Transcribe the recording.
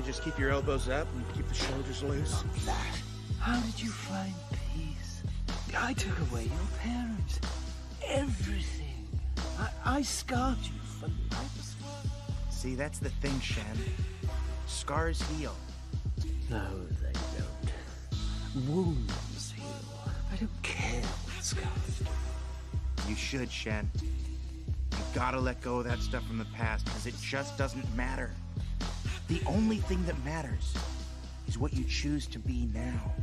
you just keep your elbows up and keep the shoulders loose? Lad, how did you find peace? I took away your parents. Everything. I scarred you for life. See, that's the thing, Shen. Scars heal. No, they don't. Wounds heal. I don't care what scars do. You should, Shen. You gotta let go of that stuff from the past, because it just doesn't matter. The only thing that matters is what you choose to be now.